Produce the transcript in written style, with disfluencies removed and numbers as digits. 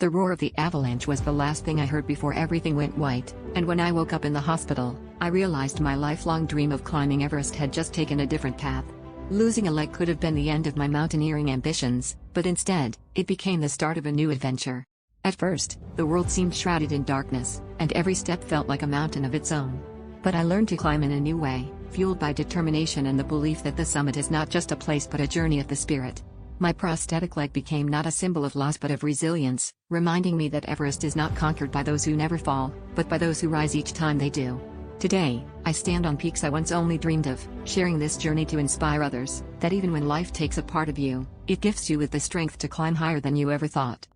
The roar of the avalanche was the last thing I heard before everything went white, and when I woke up in the hospital, I realized my lifelong dream of climbing Everest had just taken a different path. Losing a leg could have been the end of my mountaineering ambitions, but instead, it became the start of a new adventure. At first, the world seemed shrouded in darkness, and every step felt like a mountain of its own. But I learned to climb in a new way, fueled by determination and the belief that the summit is not just a place but a journey of the spirit. My prosthetic leg became not a symbol of loss but of resilience, reminding me that Everest is not conquered by those who never fall, but by those who rise each time they do. Today, I stand on peaks I once only dreamed of, sharing this journey to inspire others, that even when life takes a part of you, it gifts you with the strength to climb higher than you ever thought.